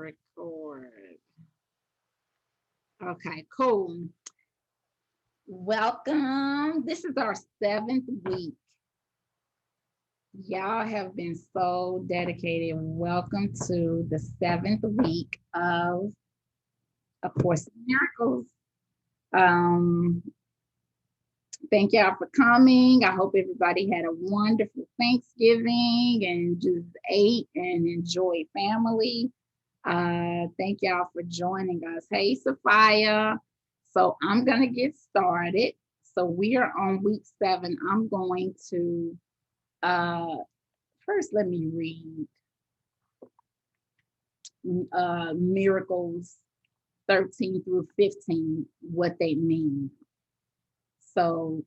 Record. Okay, cool. Welcome. This is our 7th week. Y'all have been so dedicated. Welcome to the 7th week of A Course in Miracles. Um, Thank y'all for coming. I hope everybody had a wonderful Thanksgiving and just ate and enjoyed family. Thank y'all for joining us. Hey, Sophia. So I'm going to get started. So we are on week 7. I'm going to, first, let me read Miracles 13 through 15, what they mean. So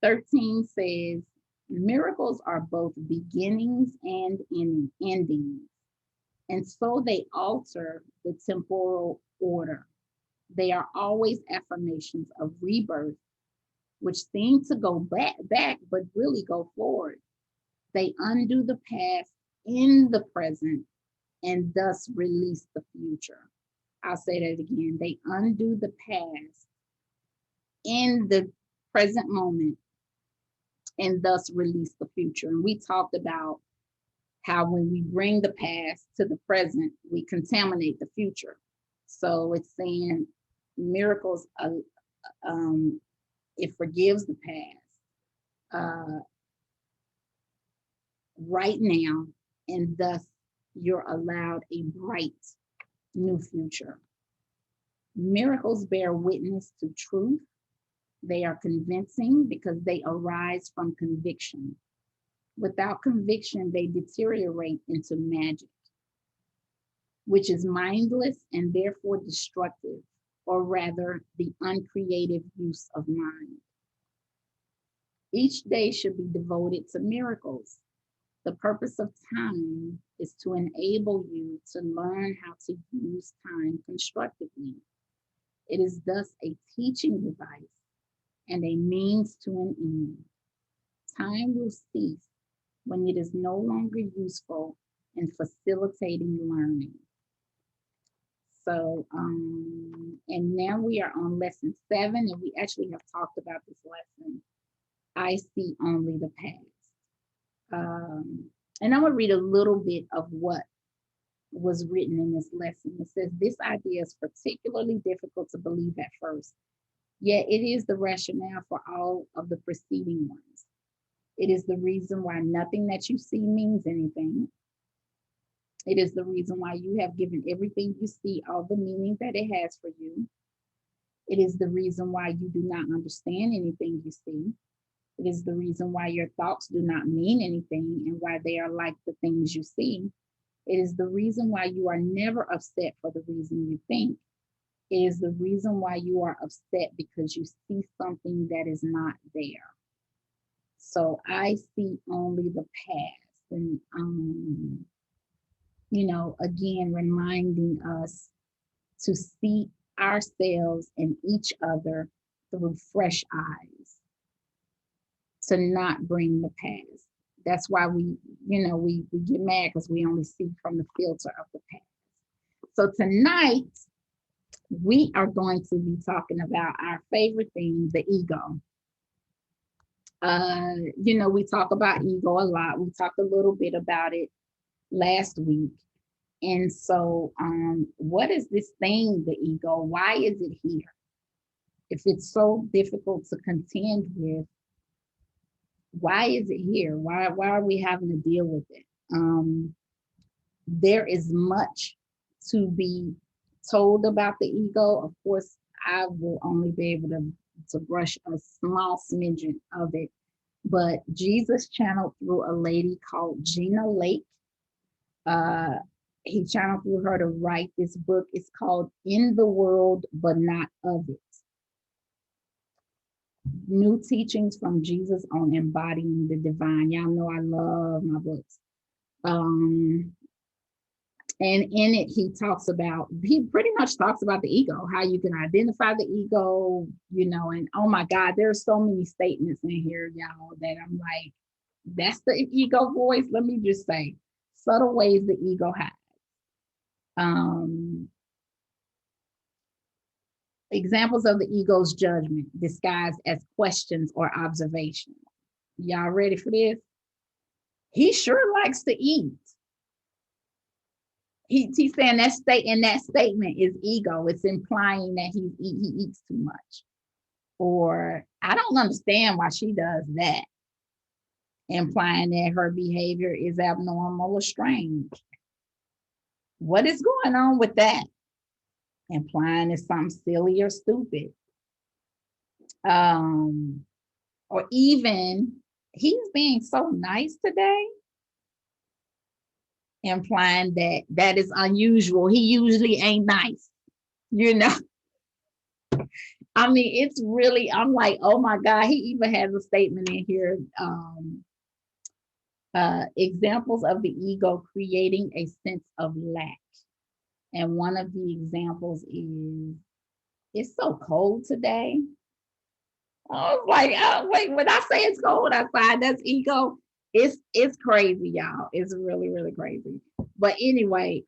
13 says, miracles are both beginnings and endings, and so they alter the temporal order. They are always affirmations of rebirth, which seem to go back, but really go forward. They undo the past in the present and thus release the future. I'll say that again. They undo the past in the present moment and thus release the future. And we talked about how when we bring the past to the present, we contaminate the future. So it's saying miracles, it forgives the past right now, and thus you're allowed a bright new future. Miracles bear witness to truth. They are convincing because they arise from conviction. Without conviction, they deteriorate into magic, which is mindless and therefore destructive, or rather, the uncreative use of mind. Each day should be devoted to miracles. The purpose of time is to enable you to learn how to use time constructively. It is thus a teaching device and a means to an end. Time will cease when it is no longer useful in facilitating learning. So, and now we are on lesson 7, and we actually have talked about this lesson. I see only the past. And I'm going to read a little bit of what was written in this lesson. It says, this idea is particularly difficult to believe at first, yet it is the rationale for all of the preceding ones. It is the reason why nothing that you see means anything. It is the reason why you have given everything you see all the meaning that it has for you. It is the reason why you do not understand anything you see. It is the reason why your thoughts do not mean anything and why they are like the things you see. It is the reason why you are never upset for the reason you think. It is the reason why you are upset because you see something that is not there. So I see only the past. And, again, reminding us to see ourselves and each other through fresh eyes, to not bring the past. That's why we get mad because we only see from the filter of the past. So tonight, we are going to be talking about our favorite thing, the ego. We talk about ego a lot. We talked a little bit about it last week. And so, what is this thing, the ego? Why is it here? If it's so difficult to contend with, why is it here? Why are we having to deal with it? There is much to be told about the ego. Of course, I will only be able to brush a small smidgen of it. But Jesus channeled through a lady called Gina Lake. He channeled through her to write this book. It's called In the World, But Not of It. New teachings from Jesus on embodying the divine. Y'all know I love my books. And in it, he pretty much talks about the ego, how you can identify the ego, and oh my God, there's so many statements in here, y'all, that I'm like, that's the ego voice. Let me just say, subtle ways the ego hides. Um, examples of the ego's judgment disguised as questions or observations. Y'all ready for this? He sure likes to eat. He's saying that in that statement is ego. It's implying that he eats too much. Or I don't understand why she does that, implying that her behavior is abnormal or strange. What is going on with that? Implying it's something silly or stupid. Or even he's being so nice today, implying that that is unusual. He usually ain't nice, you know. I mean, it's really, I'm like, oh my God, he even has a statement in here. Examples of the ego creating a sense of lack. And one of the examples is, it's so cold today. I was like, oh, wait, when I say it's cold outside, that's ego. It's crazy, y'all. It's really, really crazy. But anyway,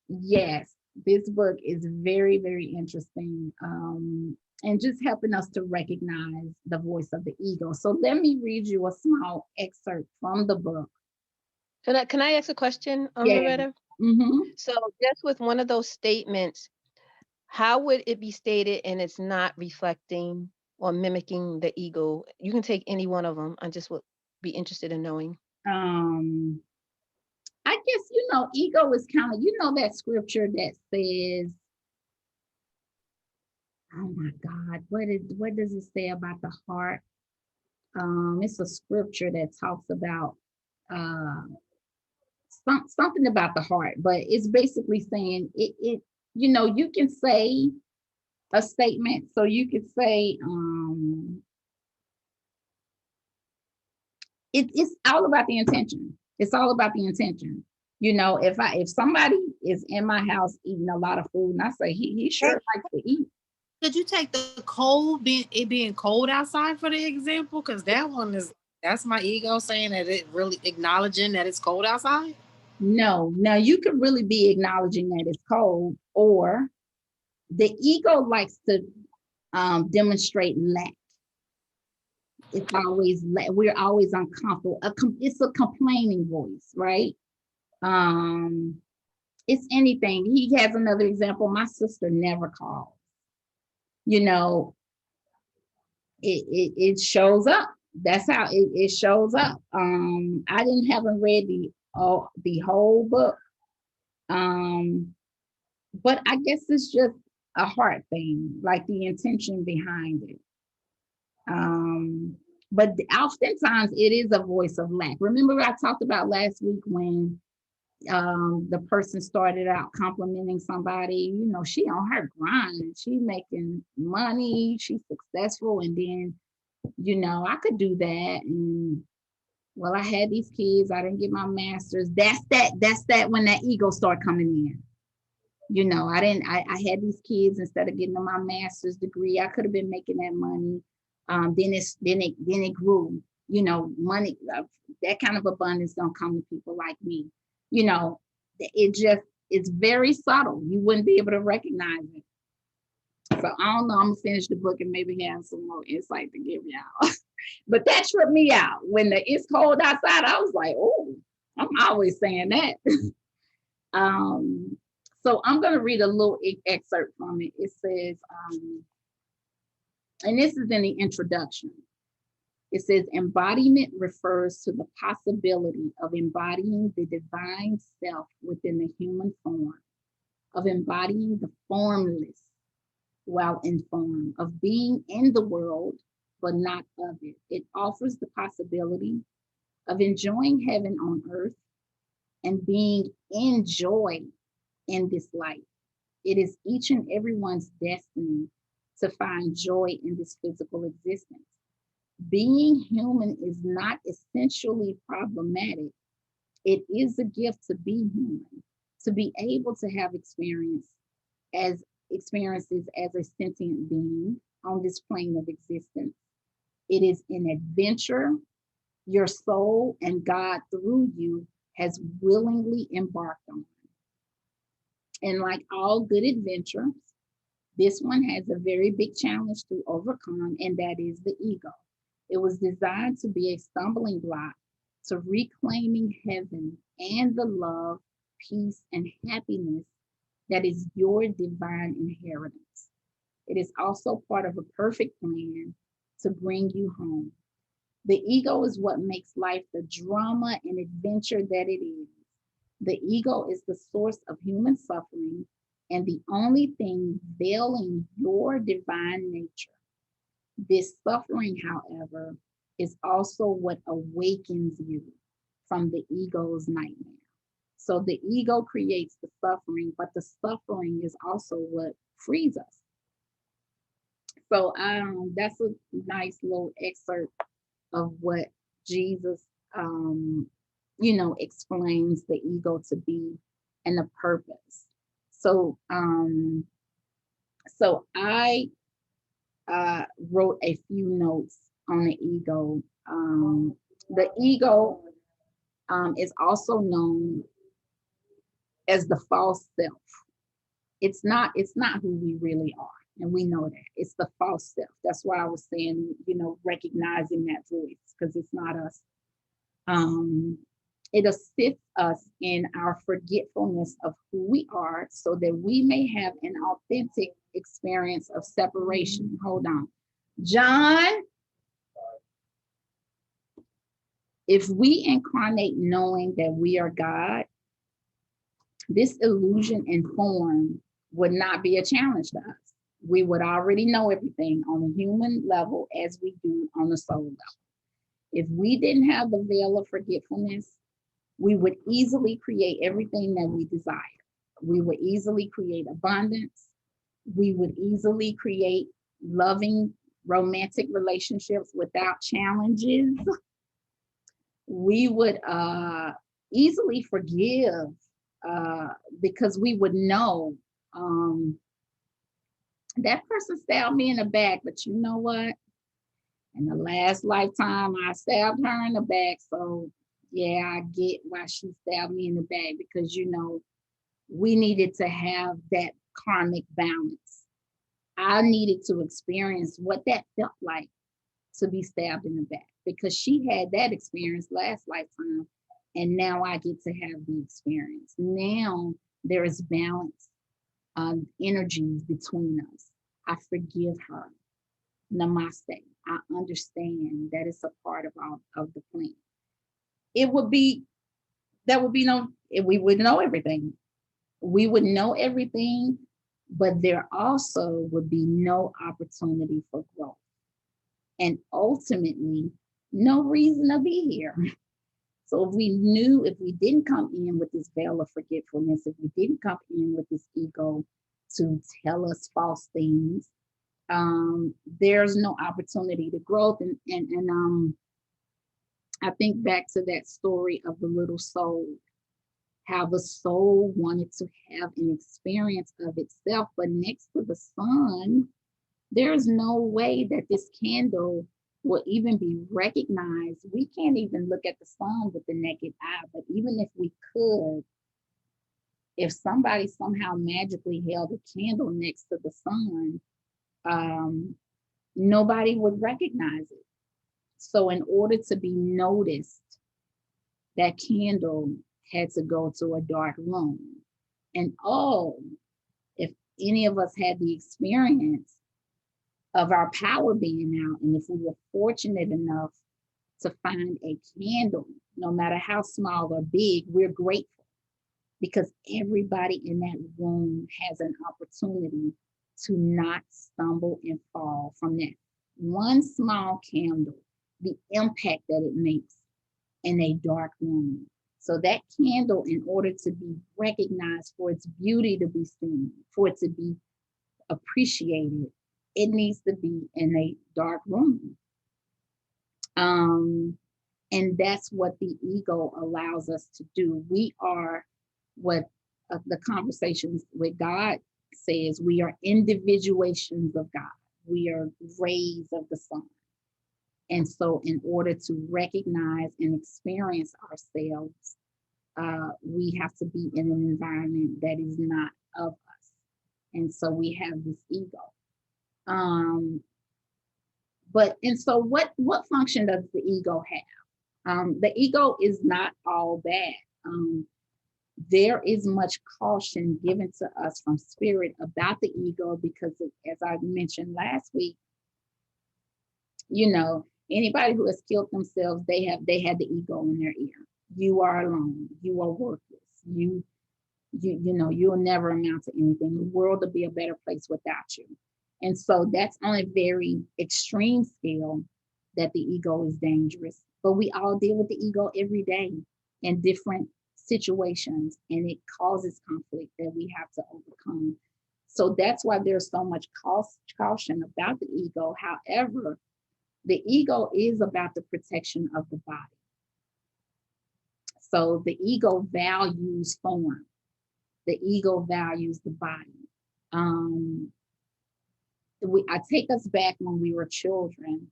yes, this book is very, very interesting. And just helping us to recognize the voice of the ego. So let me read you a small excerpt from the book. Can I ask a question, Yeah. Loretta? Mm-hmm. So just with one of those statements, how would it be stated and it's not reflecting or mimicking the ego? You can take any one of them. I just would be interested in knowing. I guess, ego is kind of, that scripture that says, oh my God, what does it say about the heart? It's a scripture that talks about uh, something about the heart, but it's basically saying you can say a statement. So you could say, it's all about the intention. It's all about the intention. If somebody is in my house eating a lot of food and I say he sure likes to eat. Could you take the cold being cold outside for the example? Because that's my ego saying that it really acknowledging that it's cold outside. No, now you could really be acknowledging that it's cold, or the ego likes to demonstrate lack. It's always we're always uncomfortable. It's a complaining voice, right? Um, it's anything. He has another example. My sister never calls. You know, it shows up. That's how it shows up. I haven't read the whole book. But I guess it's just a heart thing, like the intention behind it. Um, but oftentimes it is a voice of lack. Remember, I talked about last week when the person started out complimenting somebody, she on her grind, she making money, she's successful, and then, I could do that. And well, I had these kids, I didn't get my master's. That's that when that ego start coming in. I had these kids, instead of getting my master's degree, I could have been making that money. Then it grew, money, that kind of abundance don't come to people like me. It's very subtle. You wouldn't be able to recognize it. So I don't know, I'm gonna finish the book and maybe have some more insight to give y'all. But that tripped me out. When it's cold outside, I was like, oh, I'm always saying that. So I'm going to read a little excerpt from it. It says, and this is in the introduction. It says, embodiment refers to the possibility of embodying the divine self within the human form, of embodying the formless while in form, of being in the world, but not of it. It offers the possibility of enjoying heaven on earth and being in joy in this life. It is each and everyone's destiny to find joy in this physical existence. Being human is not essentially problematic. It is a gift to be human, to be able to have experiences as a sentient being on this plane of existence. It is an adventure your soul and God through you has willingly embarked on. And like all good adventures, this one has a very big challenge to overcome, and that is the ego. It was designed to be a stumbling block to reclaiming heaven and the love, peace, and happiness that is your divine inheritance. It is also part of a perfect plan to bring you home. The ego is what makes life the drama and adventure that it is. The ego is the source of human suffering and the only thing veiling your divine nature. This suffering, however, is also what awakens you from the ego's nightmare. So the ego creates the suffering, but the suffering is also what frees us. So that's a nice little excerpt of what Jesus, um, explains the ego to be and the purpose. So, I wrote a few notes on the ego. The ego is also known as the false self. It's not who we really are, and we know that it's the false self. That's why I was saying, recognizing that voice, because it's not us. um it assists us in our forgetfulness of who we are so that we may have an authentic experience of separation. Hold on, John. If we incarnate knowing that we are God, this illusion and form would not be a challenge to us. We would already know everything on a human level as we do on the soul level. If we didn't have the veil of forgetfulness, we would easily create everything that we desire. We would easily create abundance. We would easily create loving, romantic relationships without challenges. We would easily forgive because we would know that person stabbed me in the back, but you know what? In the last lifetime, I stabbed her in the back. So, yeah, I get why she stabbed me in the back, because, we needed to have that karmic balance. I needed to experience what that felt like to be stabbed in the back, because she had that experience last lifetime. And now I get to have the experience. Now there is balance, energies between us. I forgive her. Namaste. I understand that it's a part of the plan. It would be that would be no. We would know everything. We would know everything, but there also would be no opportunity for growth, and ultimately, no reason to be here. So if we didn't come in with this veil of forgetfulness, if we didn't come in with this ego to tell us false things, there's no opportunity to growth. And I think back to that story of the little soul, how the soul wanted to have an experience of itself, but next to the sun, there's no way that this candle will even be recognized. We can't even look at the sun with the naked eye, but even if we could, if somebody somehow magically held a candle next to the sun, um, nobody would recognize it. So in order to be noticed, that candle had to go to a dark room. And if any of us had the experience of our power being out, and if we were fortunate enough to find a candle, no matter how small or big, we're grateful, because everybody in that room has an opportunity to not stumble and fall from that one small candle, the impact that it makes in a dark room. So that candle, in order to be recognized, for its beauty to be seen, for it to be appreciated, it needs to be in a dark room. And that's what the ego allows us to do. We are what the conversations with God says, we are individuations of God. We are rays of the sun. And so in order to recognize and experience ourselves, we have to be in an environment that is not of us. And so we have this ego. Um, and so what function does the ego have? The ego is not all bad. There is much caution given to us from spirit about the ego because as I mentioned last week, anybody who has killed themselves, they had the ego in their ear. You are alone. You are worthless. You'll never amount to anything. The world will be a better place without you. And so that's on a very extreme scale that the ego is dangerous. But we all deal with the ego every day in different situations, and it causes conflict that we have to overcome. So that's why there's so much caution about the ego. However, the ego is about the protection of the body. So the ego values form. The ego values the body. I take us back when we were children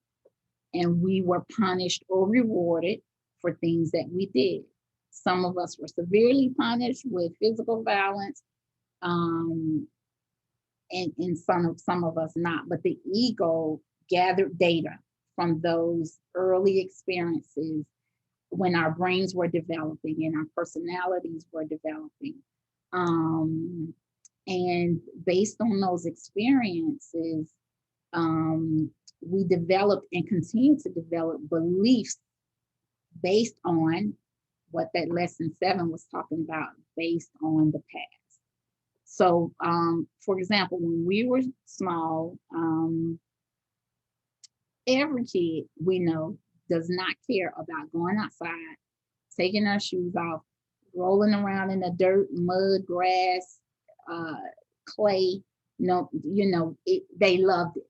and we were punished or rewarded for things that we did. Some of us were severely punished with physical violence, and some of us not. But the ego gathered data from those early experiences when our brains were developing and our personalities were developing. And based on those experiences, we developed and continue to develop beliefs based on what that lesson 7 was talking about, based on the past. So, for example, when we were small, every kid we know does not care about going outside, taking our shoes off, rolling around in the dirt, mud, grass, clay. They loved it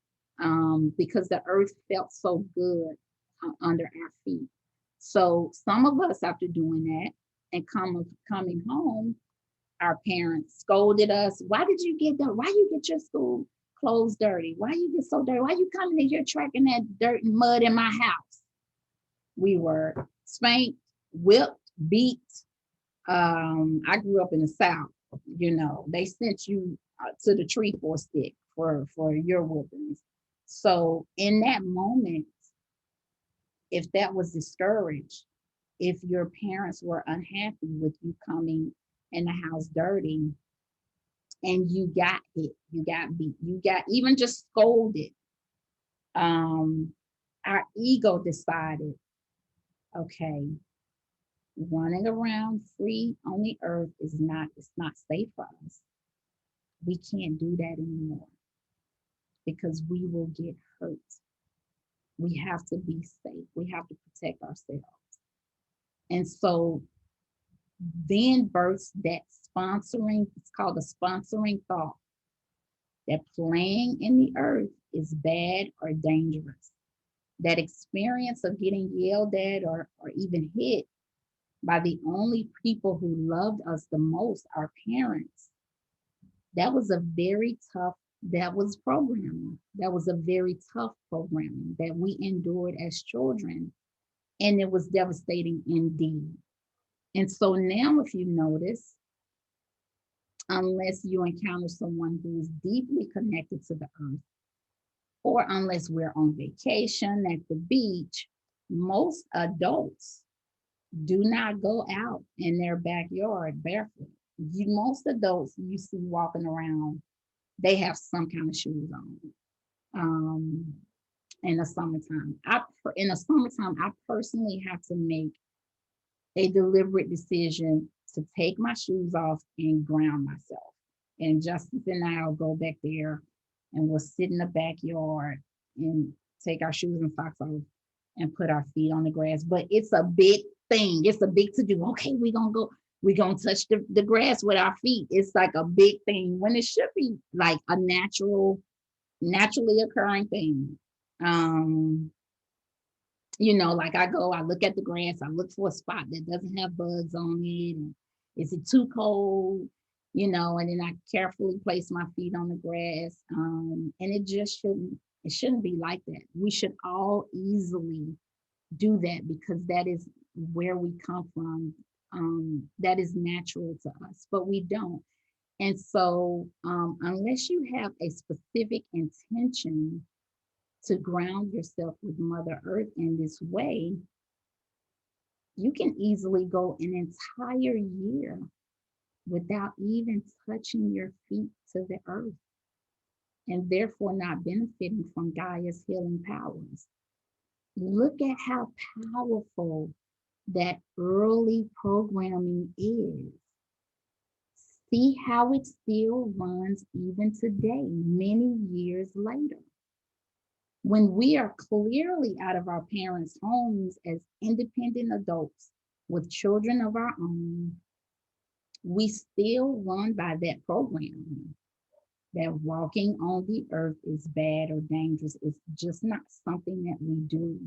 because the earth felt so good under our feet. So some of us, after doing that and coming home, our parents scolded us. Why did you get that? Why you get your school clothes dirty? Why you get so dirty? Why you coming in here tracking that dirt and mud in my house? We were spanked, whipped, beat. I grew up in the South. They sent you to the tree for a stick for your whoopings. So in that moment, if that was discouraged, if your parents were unhappy with you coming in the house dirty and you got hit, you got beat, you got even just scolded, our ego decided, okay, running around free on the earth it's not safe for us. We can't do that anymore because we will get hurt. We have to be safe. We have to protect ourselves. And so then births that sponsoring, it's called a sponsoring thought, that playing in the earth is bad or dangerous. That experience of getting yelled at or even hit by the only people who loved us the most, our parents, that was programming. That was a very tough programming that we endured as children. And it was devastating indeed. And so now, if you notice, unless you encounter someone who is deeply connected to the earth, or unless we're on vacation at the beach, most adults do not go out in their backyard barefoot. Most adults you see walking around, they have some kind of shoes on. In the summertime, I personally have to make a deliberate decision to take my shoes off and ground myself. And Justice and I'll go back there and we'll sit in the backyard and take our shoes and socks off and put our feet on the grass. But it's a big thing. It's a big to do. Okay, we're gonna touch the grass with our feet. It's like a big thing when it should be like a naturally occurring thing. Like I look at the grass, I look for a spot that doesn't have bugs on it. And is it too cold? And then I carefully place my feet on the grass. And it shouldn't be like that. We should all easily do that because that is where we come from. That is natural to us, but we don't. And so, unless you have a specific intention to ground yourself with Mother Earth in this way, you can easily go an entire year without even touching your feet to the earth and therefore not benefiting from Gaia's healing powers. Look at how powerful that early programming is. See how it still runs even today, many years later. When we are clearly out of our parents' homes as independent adults with children of our own, we still run by that programming that walking on the earth is bad or dangerous. It's just not something that we do,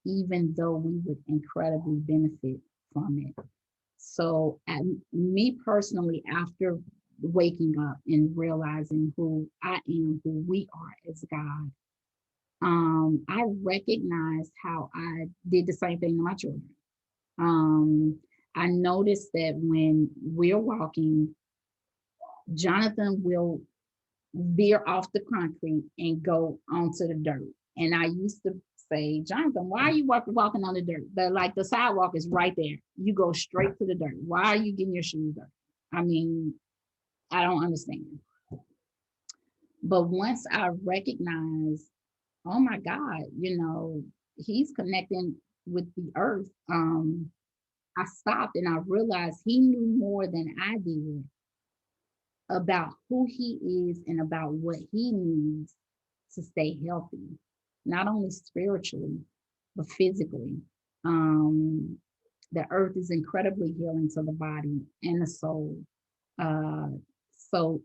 even though we would incredibly benefit from it. So, me personally, after waking up and realizing who I am, who we are as God, I recognized how I did the same thing to my children. Um, I noticed that when we're walking, Jonathan will veer off the concrete and go onto the dirt. And I used to say, Jonathan, why are you walking on the dirt? Like the sidewalk is right there. You go straight to the dirt. Why are you getting your shoes dirty? I mean, I don't understand. But once I recognized, oh my God, he's connecting with the earth. I stopped and I realized he knew more than I did about who he is and about what he needs to stay healthy, not only spiritually, but physically. Um, the earth is incredibly healing to the body and the soul. Uh, so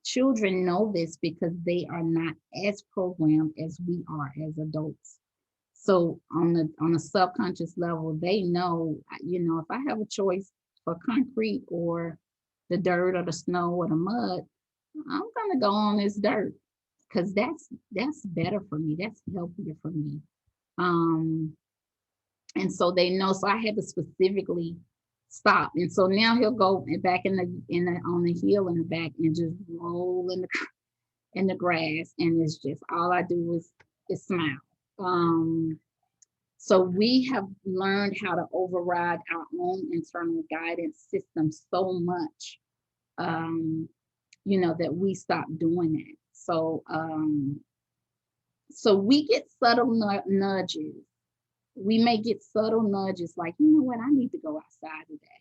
children know this because they are not as programmed as we are as adults. So on a subconscious level, they know, if I have a choice for concrete or the dirt or the snow or the mud, I'm gonna go on this dirt because that's better for me. That's healthier for me. Um, and so they know. So I had to specifically stop. And so now he'll go back in the on the hill in the back and just roll in the grass, and it's just all I do is smile. Um, so we have learned how to override our own internal guidance system so much, that we stop doing that. So we get subtle nudges. We may get subtle nudges like, you know what, I need to go outside today.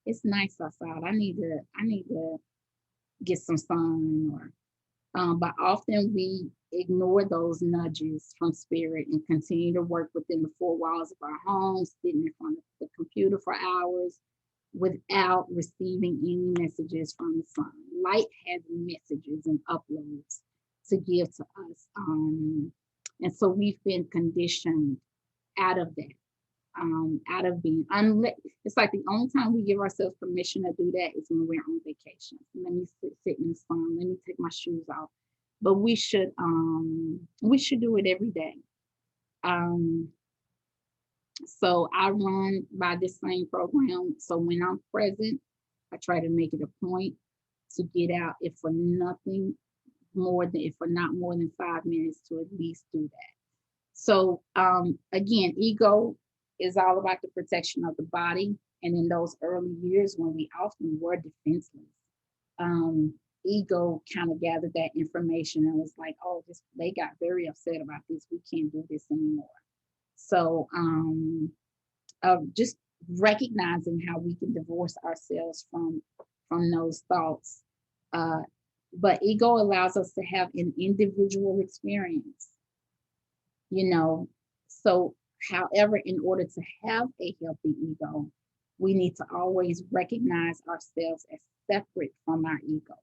It's nice outside. I need to get some sun, but often we ignore those nudges from spirit and continue to work within the four walls of our homes, sitting in front of the computer for hours without receiving any messages from the sun. Light has messages and uploads to give to us. And so we've been conditioned out of that, out of being unlit. It's like the only time we give ourselves permission to do that is when we're on vacation. Let me sit in the sun. Let me take my shoes off. But we should do it every day. So I run by this same program. So when I'm present, I try to make it a point to get out, if for nothing more than, if for not more than 5 minutes, to at least do that. So again, ego is all about the protection of the body. And in those early years when we often were defenseless, ego kind of gathered that information and was like, oh, they got very upset about this. We can't do this anymore. So just recognizing how we can divorce ourselves from those thoughts. But ego allows us to have an individual experience. So however, in order to have a healthy ego, we need to always recognize ourselves as separate from our egos.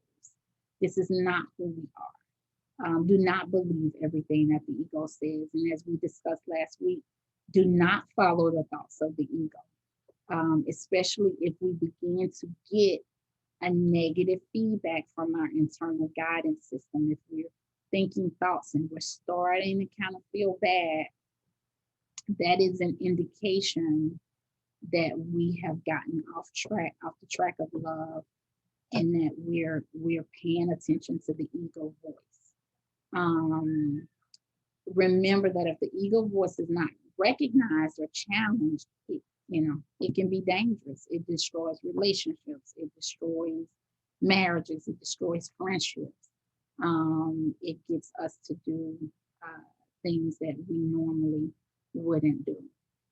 This is not who we are. Do not believe everything that the ego says. And as we discussed last week, do not follow the thoughts of the ego, especially if we begin to get a negative feedback from our internal guidance system. If we're thinking thoughts and we're starting to kind of feel bad, that is an indication that we have gotten off the track of love, and that we're paying attention to the ego voice. Remember that if the ego voice is not recognized or challenged, it can be dangerous. It destroys relationships. It destroys marriages. It destroys friendships. It gets us to do things that we normally wouldn't do.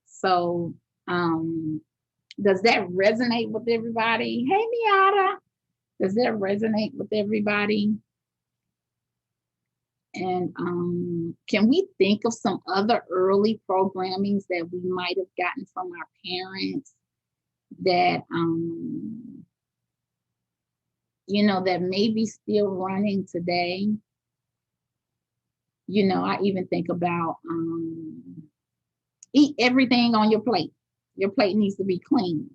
So, does that resonate with everybody? Hey, Miata, does that resonate with everybody? And can we think of some other early programmings that we might have gotten from our parents that, that may be still running today? I even think about eat everything on your plate. Your plate needs to be clean.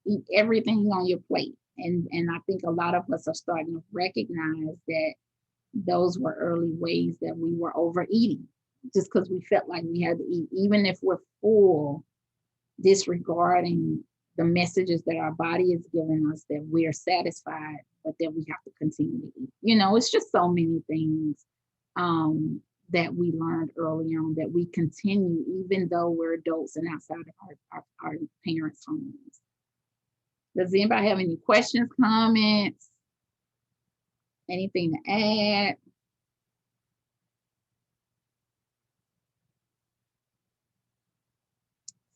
Eat everything on your plate. And I think a lot of us are starting to recognize that those were early ways that we were overeating just because we felt like we had to eat, even if we're full, disregarding the messages that our body is giving us that we're satisfied, but that we have to continue to eat. It's just so many things that we learned early on that we continue, even though we're adults and outside of our parents' homes. Does anybody have any questions, comments, anything to add?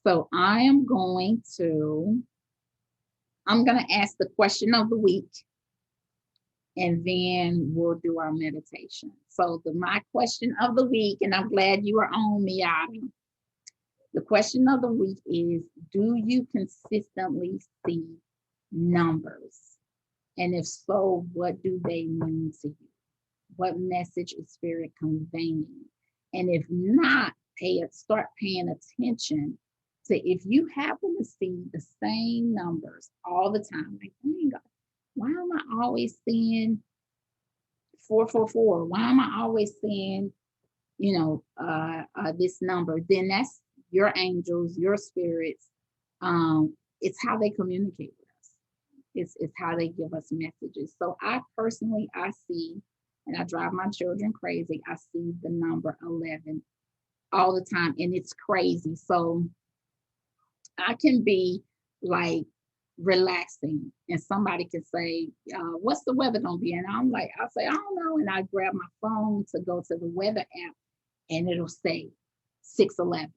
So I'm going to ask the question of the week, and then we'll do our meditation. So my question of the week, and I'm glad you are on, Miata. The question of the week is, do you consistently see numbers? And if so, what do they mean to you? What message is Spirit conveying? And if not, start paying attention to if you happen to see the same numbers all the time. Like, why am I always seeing 444? Why am I always seeing, this number? Then that's your angels, your spirits. It's how they communicate with us. It's how they give us messages. So I see, and I drive my children crazy, I see the number 11 all the time, and it's crazy. So I can be like relaxing, and somebody can say, what's the weather gonna be? And I'll say, I don't know. And I grab my phone to go to the weather app, and it'll say 6:11.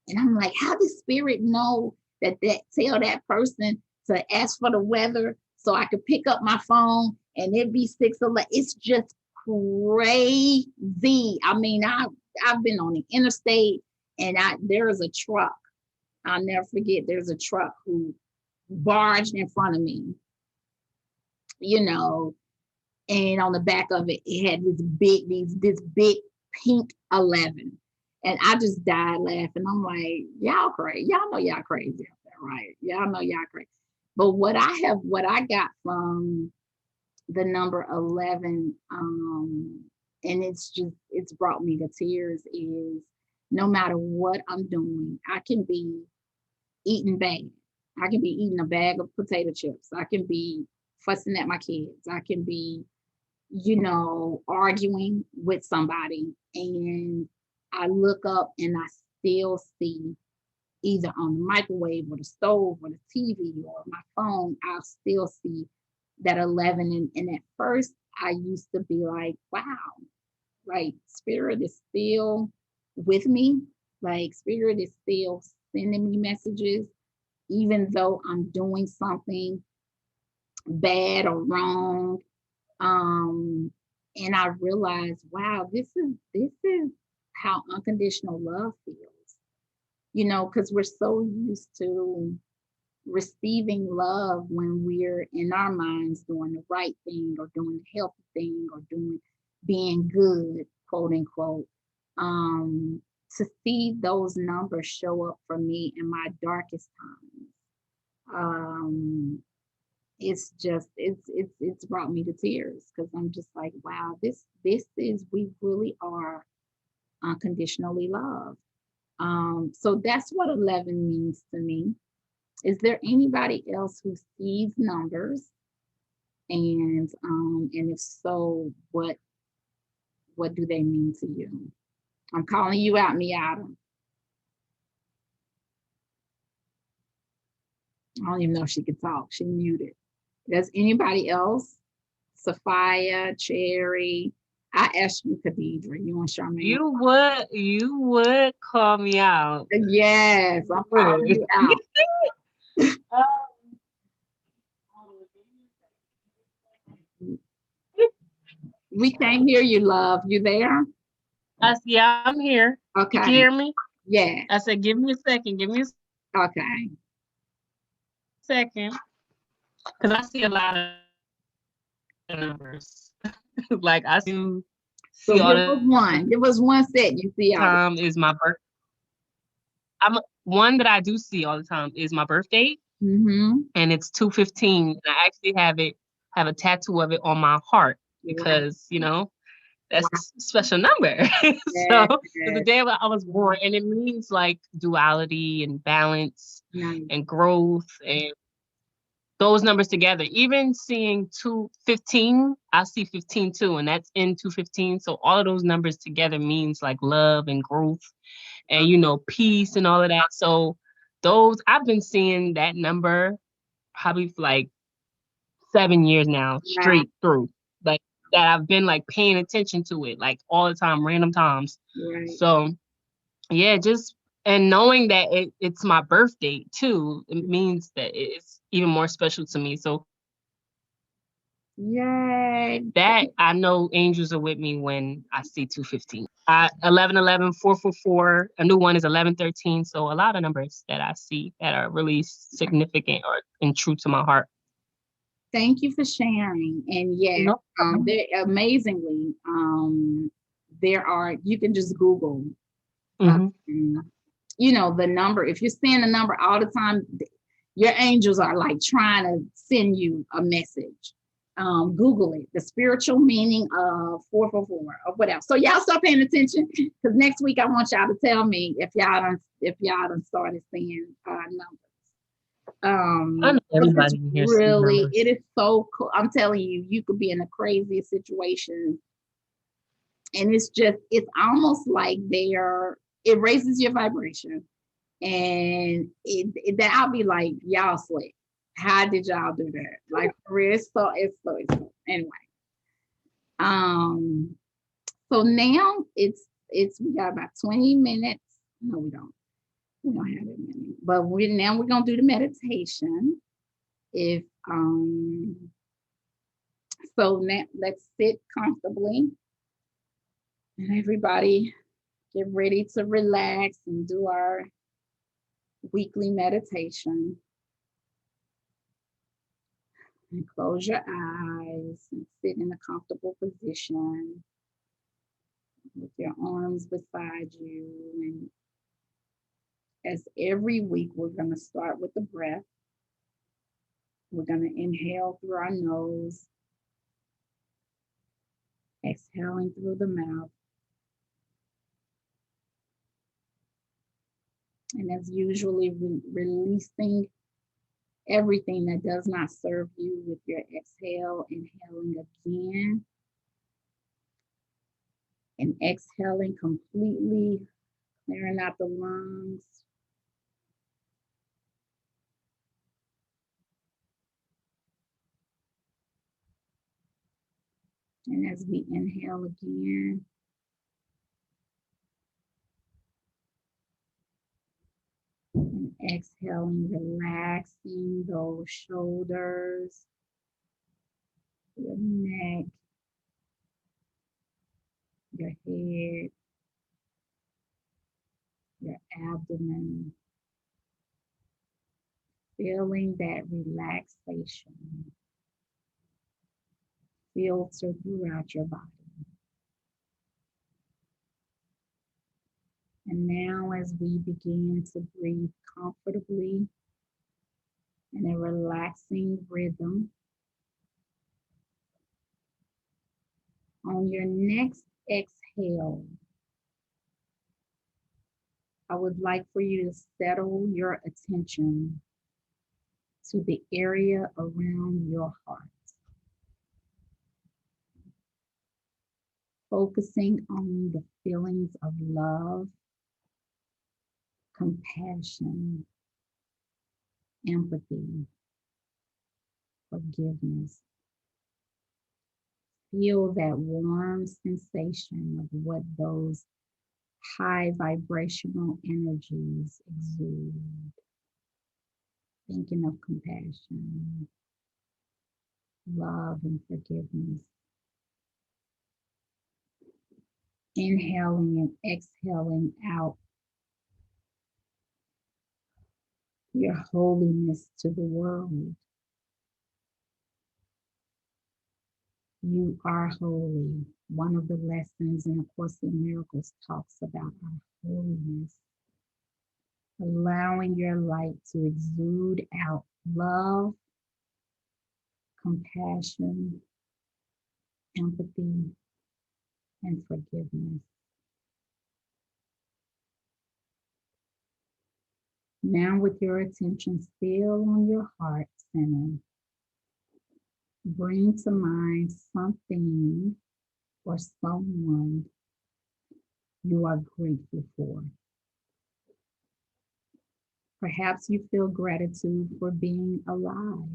And I'm like, how does Spirit know that tell that person to ask for the weather so I could pick up my phone and it be 6:11? It's just crazy. I mean, I've been on the interstate, and there is a truck. I'll never forget, there's a truck who barged in front of me, and on the back of it, it had this big pink 11. And I just died laughing. I'm like, y'all crazy. Y'all know y'all crazy out there, right? Y'all know y'all crazy. But what I got from the number 11, and it's brought me to tears, is no matter what I'm doing, I can be eating bad. I can be eating a bag of potato chips. I can be fussing at my kids. I can be, arguing with somebody. And I look up and I still see, either on the microwave or the stove or the TV or my phone, I'll still see that 11. And at first I used to be like, wow, like Spirit is still with me. Like Spirit is still sending me messages, even though I'm doing something bad or wrong. And I realized, wow, this is how unconditional love feels, because we're so used to receiving love when we're in our minds doing the right thing or doing the healthy thing or being good, quote unquote. To see those numbers show up for me in my darkest times, it's brought me to tears, because I'm just like, wow, we really are unconditionally loved. So that's what 11 means to me. Is there anybody else who sees numbers And if so, what do they mean to you? I'm calling you out, Miata. I don't even know if she could talk. She muted. Does anybody else? Sophia, Cherry. I asked you, Khadidra. You want Charmaine? You would call me out. Yes, I'm calling you out. We can't hear you, love. You there? Yeah, I'm here. Okay. You can hear me? Yeah. I said, give me a second. Give me a Okay. second. Because I see a lot of numbers. Like I do So see all give us one. Give us one set you see all the time is my birthday. One that I do see all the time is my birthday. Mm-hmm. And it's 2/15. I actually have a tattoo of it on my heart because, you know, that's a special number. So it's the day I was born, and it means like duality and balance and growth and those numbers together. Even seeing 215, I see 15 too, and that's in 215. So all of those numbers together means like love and growth and, you know, peace and all of that. So those, I've been seeing that number probably for like 7 years now, straight through. Like that I've been like paying attention to it like all the time, random times. Right. So yeah, just and knowing that it's my birthday too, it means that it's even more special to me. So yay. That I know angels are with me when I see 215. 1111, 444. A new one is 1113. So a lot of numbers that I see that are really significant or and true to my heart. Thank you for sharing. And yeah, amazingly, there are, you can just Google, you know, the number. If you're seeing the number all the time, your angels are like trying to send you a message. Google it, the spiritual meaning of 444 or whatever. So y'all start paying attention because next week I want y'all to tell me if y'all done started seeing numbers. I know everybody here really, it is so cool. I'm telling you, you could be in the craziest situation, and it's almost like it raises your vibration, and that I'll be like, y'all slick. How did y'all do that? Like for real, it's so anyway. So now it's we got about 20 minutes. No, we don't. We don't have that many. But we're gonna do the meditation. If so now let's sit comfortably and everybody get ready to relax and do our weekly meditation. And close your eyes and sit in a comfortable position with your arms beside you. And as every week, we're going to start with the breath. We're going to inhale through our nose, exhaling through the mouth. And as usually, releasing everything that does not serve you with your exhale, inhaling again. And exhaling completely, clearing out the lungs. And as we inhale again, and exhaling, relaxing those shoulders, your neck, your head, your abdomen, feeling that relaxation filter throughout your body. And now as we begin to breathe comfortably in a relaxing rhythm, on your next exhale, I would like for you to settle your attention to the area around your heart. focusing on the feelings of love, compassion, empathy, forgiveness. Feel that warm sensation of what those high vibrational energies exude. Thinking of compassion, love, and forgiveness. Inhaling and exhaling out your holiness to the world. You are holy. One of the lessons in A Course in Miracles talks about our holiness. Allowing your light to exude out love, compassion, empathy, and forgiveness. Now, with your attention still on your heart center, bring to mind something or someone you are grateful for. Perhaps you feel gratitude for being alive,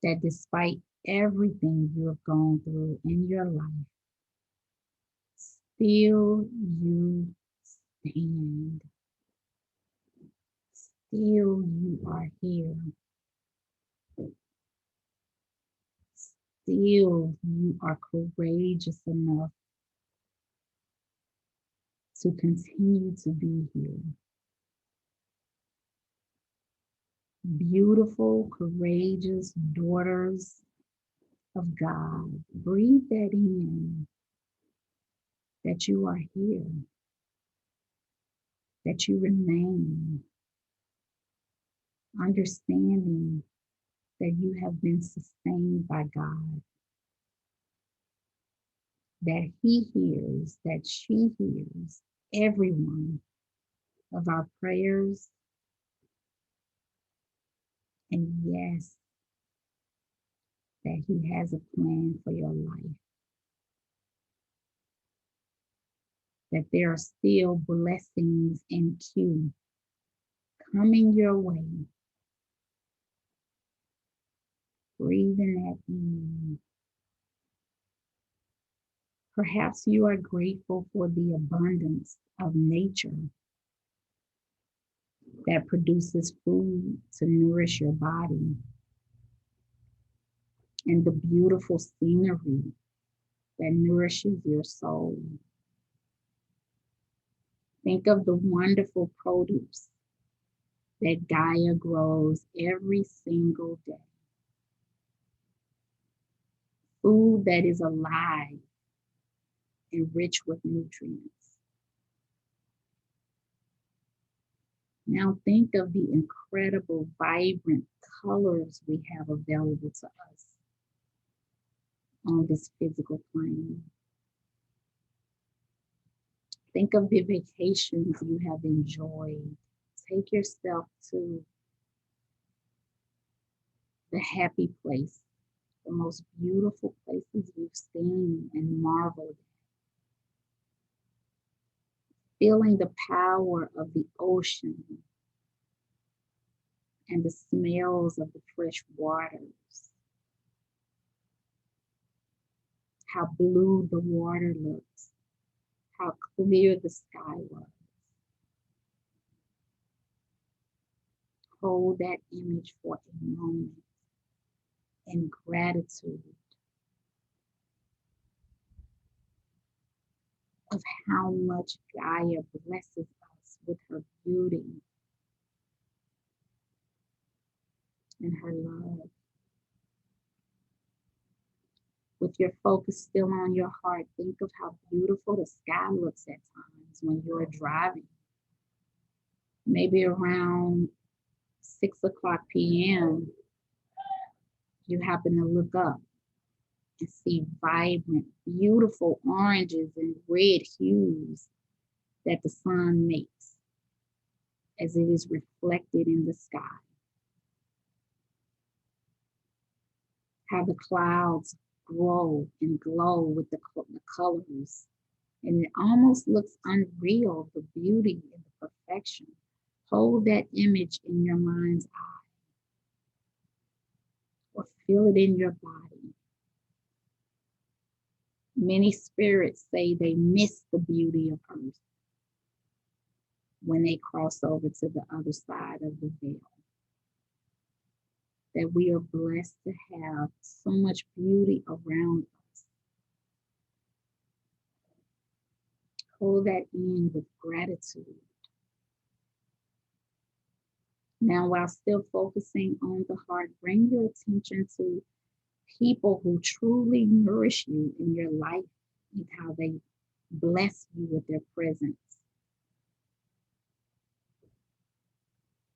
that despite everything you have gone through in your life, still you stand. Still you are here. Still you are courageous enough to continue to be here. Beautiful, courageous daughters of God. Breathe that in, that you are here, that you remain, understanding that you have been sustained by God, that He hears, that she hears every one of our prayers. And yes, that He has a plan for your life, that there are still blessings in queue coming your way. Breathing that in. Perhaps you are grateful for the abundance of nature that produces food to nourish your body, and the beautiful scenery that nourishes your soul. Think of the wonderful produce that Gaia grows every single day. Food that is alive and rich with nutrients. Now think of the incredible, vibrant colors we have available to us on this physical plane. Think of the vacations you have enjoyed. Take yourself to the happy place, the most beautiful places you've seen and marveled at. Feeling the power of the ocean and the smells of the fresh waters. How blue the water looks, how clear the sky was. Hold that image for a moment in gratitude of how much Gaia blesses us with her beauty and her love. With your focus still on your heart, think of how beautiful the sky looks at times when you're driving. Maybe around 6:00 p.m., you happen to look up and see vibrant, beautiful oranges and red hues that the sun makes as it is reflected in the sky. How the clouds grow and glow with the colors. And it almost looks unreal, the beauty and the perfection. Hold that image in your mind's eye or feel it in your body. Many spirits say they miss the beauty of earth when they cross over to the other side of the veil. That we are blessed to have so much beauty around us. Hold that in with gratitude. Now, while still focusing on the heart, bring your attention to people who truly nourish you in your life and how they bless you with their presence.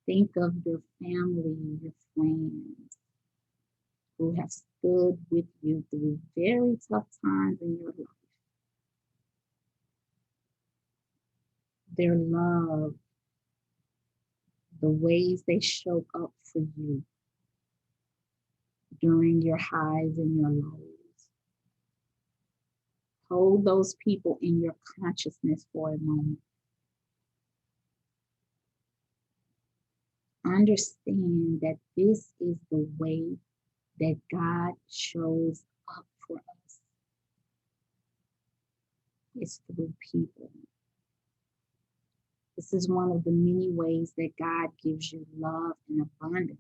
Think of your family, your friends who have stood with you through very tough times in your life. Their love, the ways they show up for you during your highs and your lows. Hold those people in your consciousness for a moment. Understand that this is the way that God shows up for us. It's through people. This is one of the many ways that God gives you love and abundance.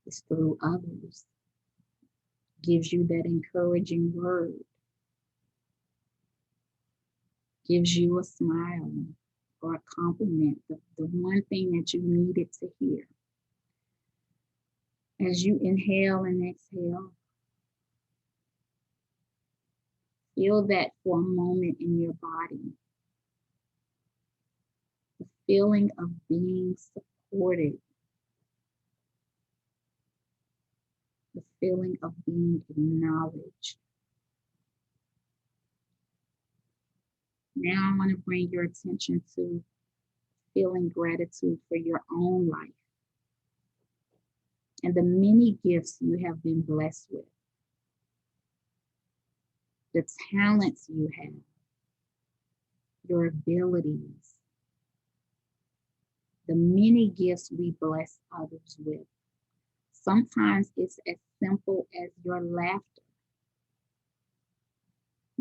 It's through others. Gives you that encouraging word. Gives you a smile or a compliment, the one thing that you needed to hear. As you inhale and exhale, feel that for a moment in your body. The feeling of being supported. The feeling of being acknowledged. Now I want to bring your attention to feeling gratitude for your own life and the many gifts you have been blessed with, the talents you have, your abilities, the many gifts we bless others with. Sometimes it's as simple as your laughter.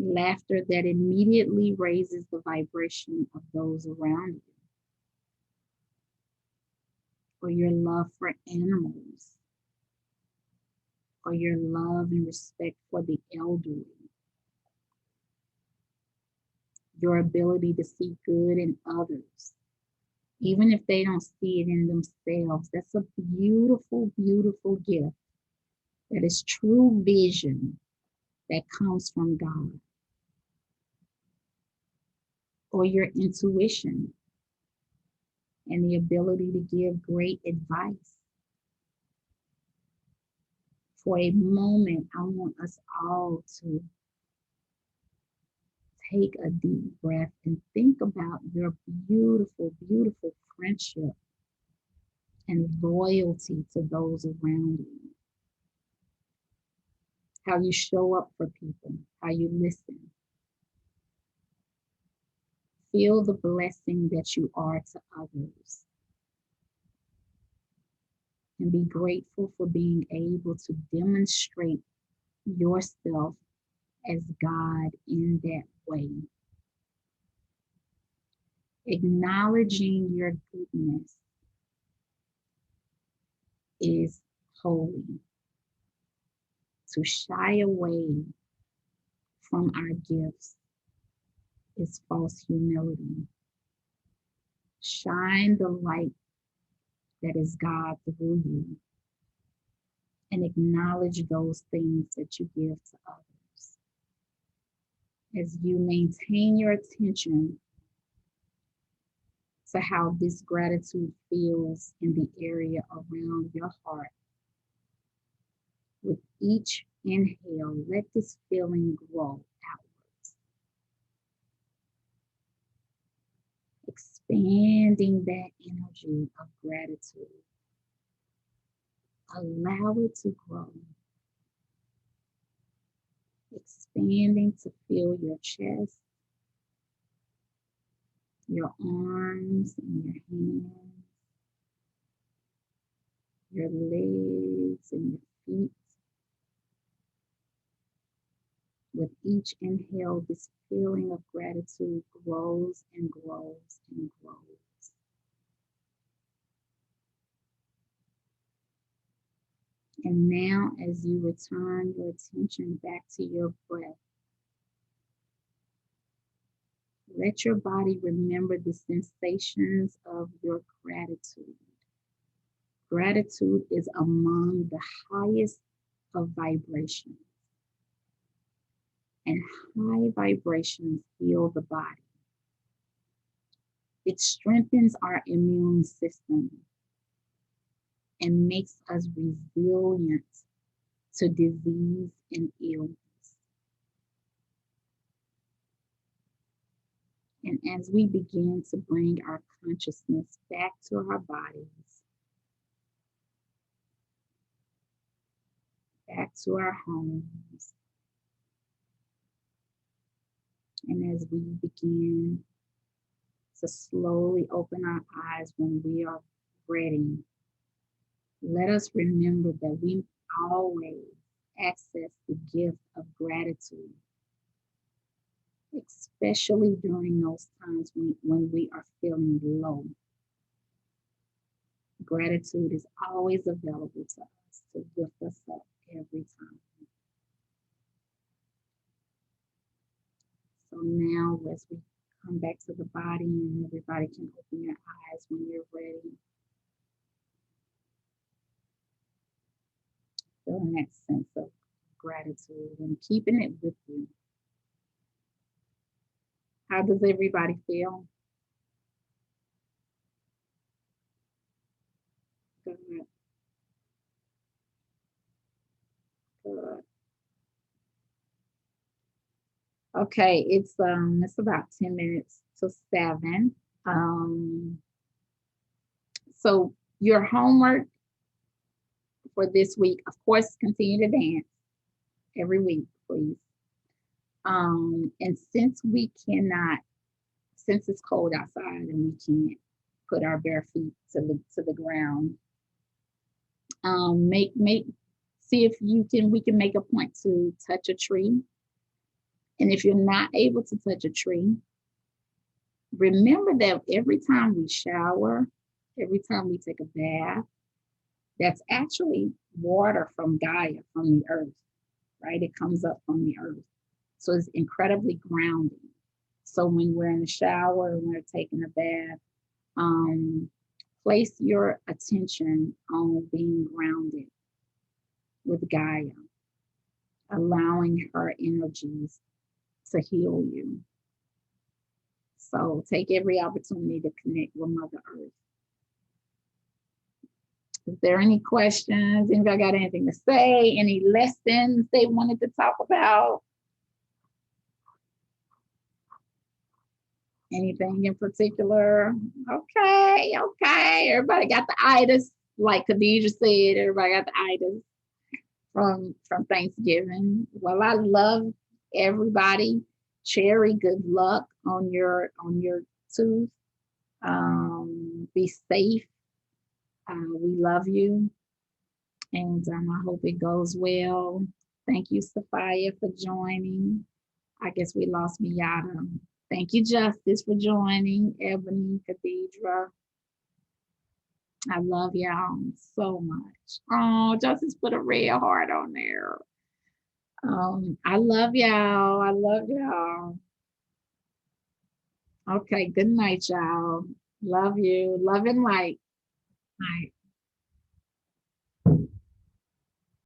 Laughter that immediately raises the vibration of those around you. Or your love for animals. Or your love and respect for the elderly. Your ability to see good in others, even if they don't see it in themselves. That's a beautiful, beautiful gift. That is true vision that comes from God. Or your intuition and the ability to give great advice. For a moment, I want us all to take a deep breath and think about your beautiful, beautiful friendship and loyalty to those around you. How you show up for people, how you listen. Feel the blessing that you are to others. And be grateful for being able to demonstrate yourself as God in that way. Acknowledging your goodness is holy. To shy away from our gifts is false humility. Shine the light that is God through you and acknowledge those things that you give to others. As you maintain your attention to how this gratitude feels in the area around your heart. With each inhale, let this feeling grow outwards. Expanding that energy of gratitude. Allow it to grow. expanding to fill your chest, your arms and your hands, your legs and your feet. With each inhale, this feeling of gratitude grows and grows and grows. And now, as you return your attention back to your breath, let your body remember the sensations of your gratitude. Gratitude is among the highest of vibrations, and high vibrations heal the body. It strengthens our immune system and makes us resilient to disease and illness. And as we begin to bring our consciousness back to our bodies, back to our homes, and as we begin to slowly open our eyes when we are ready, let us remember that we always access the gift of gratitude, especially during those times when we are feeling low. Gratitude is always available to us to lift us up every time. So now, as we come back to the body, and everybody can open their eyes when you're ready. Feeling that sense of gratitude and keeping it with you. How does everybody feel? Good. Good. Okay, it's about 10 minutes to 7. So your homework for this week, of course, continue to dance every week, please. And since it's cold outside and we can't put our bare feet to the ground, see if we can make a point to touch a tree. And if you're not able to touch a tree, remember that every time we shower, every time we take a bath, that's actually water from Gaia, from the earth, right? It comes up from the earth. So it's incredibly grounding. So when we're in the shower, when we're taking a bath, place your attention on being grounded with Gaia, allowing her energies to heal you. So take every opportunity to connect with Mother Earth. Is there any questions? Anybody got anything to say? Any lessons they wanted to talk about? Anything in particular? Okay. Everybody got the itis, like Khadija said. Everybody got the itis from Thanksgiving. Well, I love everybody. Cherry, good luck on your tooth. Be safe. We love you, and I hope it goes well. Thank you, Sophia, for joining. I guess we lost Miata. Thank you, Justice, for joining. Ebony, Khadidra. I love y'all so much. Oh, Justice put a red heart on there. I love y'all. I love y'all. Okay, good night, y'all. Love you. Love and light. Night.